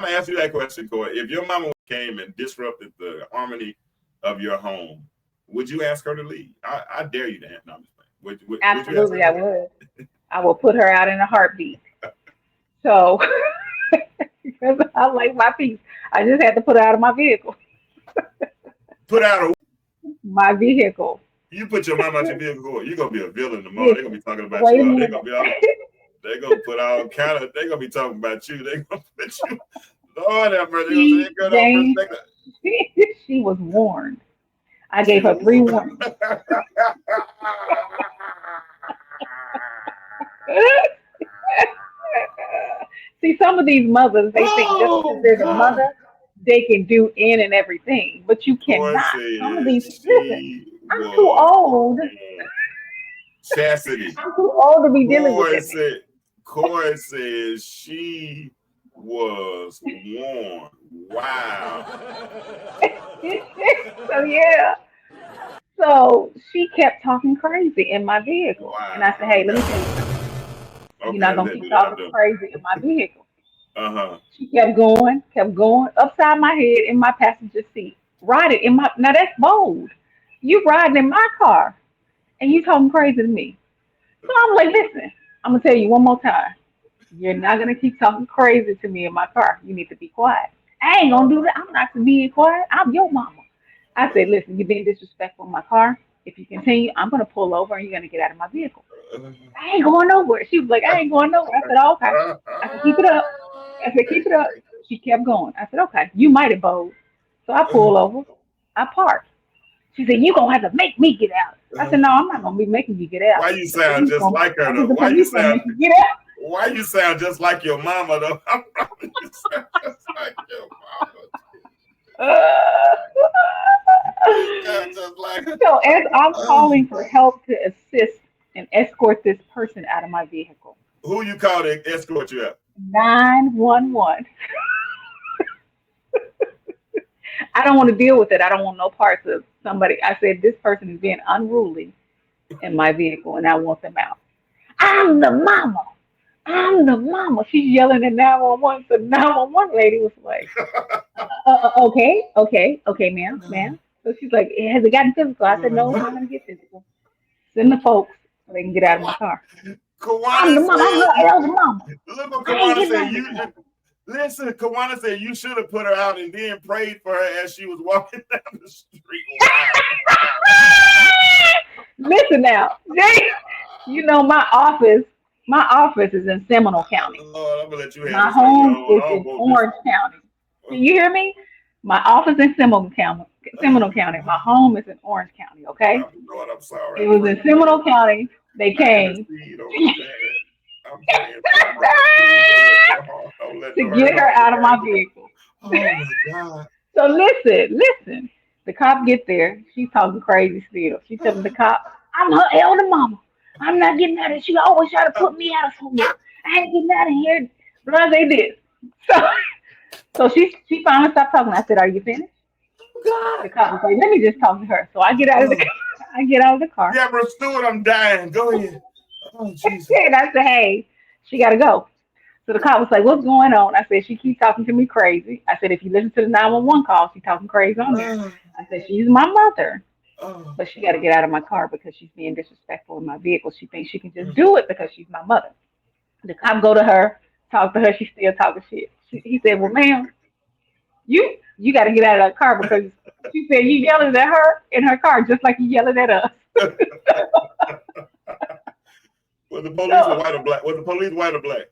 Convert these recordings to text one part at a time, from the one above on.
gonna ask you that question, Coy. If your mama came and disrupted the harmony of your home, would you ask her to leave? I dare you to answer. No, I'm just playing. Would you ask her Absolutely, to I leave? would. I will put her out in a heartbeat. So, because I like my peace, I just had to put her out of my vehicle. Put out a My vehicle. you put your mom out your vehicle, Coy, you're gonna be a villain tomorrow. They're gonna Listen, be talking about wait a you. They're minute. gonna be all they're gonna put all kind of they're gonna be talking about you. They're gonna put you Lord have mercy. They're gonna say She, that girl don't James, respect she was warned. I she gave her three was warnings. See, some of these mothers, they think just because Oh they're the God. mother, they can do in and everything, but you Coy cannot. Some of said these, listen, she I'm too was old. chastity. I'm too old to be dealing with Coy that mess. said Coy says she was warned. Wow. So yeah, so she kept talking crazy in my vehicle, and I said, Wow. "Hey, let me tell you Okay. something. You're Okay, not how did gonna that keep do that? I'm talking done. crazy in my vehicle." Uh-huh. She kept going, upside my head in my passenger seat, riding in my. Now that's bold. You riding in my car, and you talking crazy to me. So I'm like, listen, I'm gonna tell you one more time. You're not gonna keep talking crazy to me in my car. You need to be quiet. I ain't gonna do that. I'm not being quiet. I'm your mama. I said, listen, you're being disrespectful in my car. If you continue, I'm gonna pull over and you're gonna get out of my vehicle. I ain't going nowhere. She was like, I ain't going nowhere. I said, oh, okay. I said, keep it up. I said, keep it up. She kept going. I said, okay, you might have bold. So I pulled over. I parked. She said, you gonna have to make me get out. I said, no, I'm not gonna be making you get out. Why you The sound police just gonna like her I said, though? the police gonna make you get out. Why you sound just like your mama though? You sound just like your mama. You sound just like her. So as I'm Uh, calling for help to assist and escort this person out of my vehicle, who you call to escort you out? 911. I don't want to deal with it. I don't want no parts of somebody. I said this person is being unruly in my vehicle, and I want them out. I'm the mama. I'm the mama. She's yelling at 911. So 911 lady was like, okay, okay, okay, ma'am, ma'am. So she's like, has it gotten physical? I said, no, it's not going to get physical. Send the folks so they can get out of my car. I'm Kawana the mama. I'm said, her elder mama. look what I ain't Kawana getting said. out of the You car. listen, Kawana said you should have put her out and then prayed for her as she was walking down the street. Wow. Listen now, you know my office is in Seminole County. Lord, I'm gonna let you have My this on your home own. is I don't in want this. Orange County. Do you hear me? My office in Seminole County. Seminole County. My home is in Orange County. Okay. Lord, I'm sorry. It I'm was praying in for Seminole your County. They planting came seed on the bed. I'm praying for you, Lord. Please don't let to no hurt, get her harm, or out of my danger. vehicle. Oh my God. So listen. The cop get there. She's talking crazy still. She telling the cop, "I'm her elder mama. I'm not getting out of here. She always try to put me out of somewhere. I ain't getting out of here." Blah, they did. So, so she finally stopped talking. I said, "Are you finished?" God. The cop was like, "Let me just talk to her." So I get out of the Oh. I get out of the car Deborah Stewart, I'm dying. Go ahead. Oh Jesus. and I said, "Hey, she got to go." So the cop was like, "What's going on?" I said, "She keeps talking to me crazy." I said, "If you listen to the 911 call, she's talking crazy on there." Oh, I said, "She's my mother, oh, but she got to get out of my car because she's being disrespectful in my vehicle. She thinks she can just do it because she's my mother." The cop go to her, talk to her. She's still talking shit. He said, "Well, ma'am, you got to get out of that car because," she said, "you yelling at her in her car just like you yelling at us." was the police So white or black? Was the police white or black?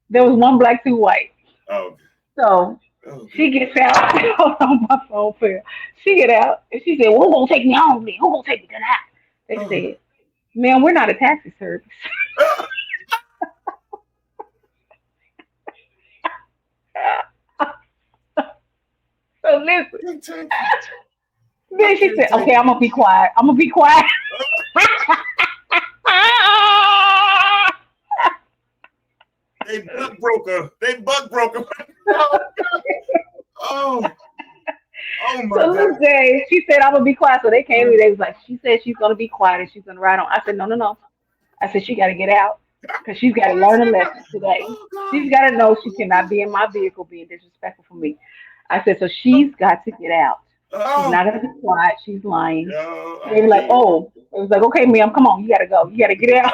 there was one black, two white. Oh, So oh she good. gets out. Hold on, my phone fell. She get out and she said, "Well, who gonna take me home then? Who gonna take me to the house?" They Oh. said, "Ma'am, we're not a taxi service." So listen. I can't take it. I Then she can't said, take "Okay, it. I'm gonna be quiet. I'm gonna be quiet." They buck broker. They buck broker. Oh, oh, oh So my God. look, Jay, she said, "I'm gonna be quiet." So they came to me. They was like, "She said she's gonna be quiet and she's gonna ride on." I said, "No, no, no." I said, "She got to get out." because she's got to learn a lesson today. Oh God. She's got to know she cannot be in my vehicle being disrespectful for me. I said, so she's got to get out. She's Oh, not going to be quiet. She's lying. yo, So they I'm were like, dead. oh, it was like, okay, ma'am, come on, you got to go. You got to get out.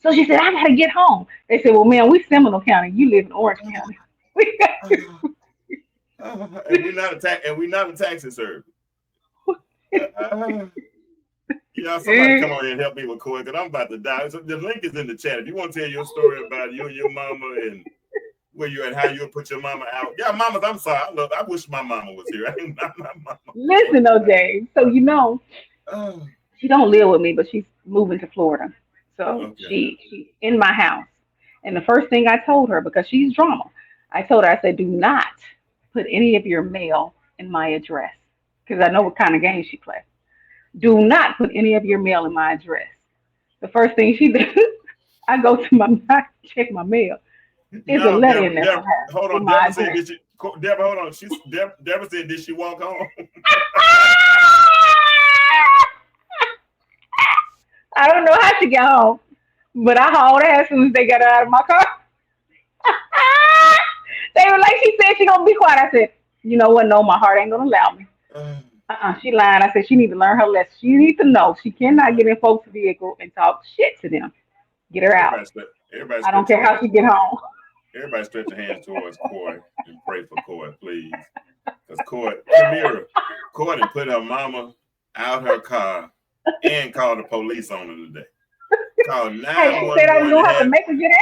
So she said, I got to get home. They said, well, ma'am, we Seminole County. You live in Orange County. And we're not a taxi service. Somebody come on here and help me with Coy, because I'm about to die. So the link is in the chat. If you want to tell your story about you and your mama and where you and how you put your mama out. Yeah, mamas, I'm sorry. I wish my mama was here. I ain't not my mama. Listen, though, Dave. So, she don't live with me, but she's moving to Florida. So Okay. she's in my house. And the first thing I told her, because she's drama, I told her, I said, do not put any of your mail in my address. Because I know what kind of game she plays. Do not put any of your mail in my address. The first thing she did, I go to I check my mail. There's a No, letter in there for her hold with on. my Deborah said, address. Deborah, hold on. Deborah said, did she walk home? I don't know how she got home, but I hauled her as soon as they got her out of my car. They were like, she said she gonna be quiet. I said, you know what? No, my heart ain't gonna allow me. She lied. I said she need to learn her lesson. She need to know she cannot get in folks' vehicle and talk shit to them. Get her out. Everybody I don't stretch your care how hands. she get home. Everybody stretch your hands towards Coy and pray for Coy, please. Because Kamira, Coy done put her mama out her car and called the police on her today. Called Hey, she said I was 911 gonna and have to had make her get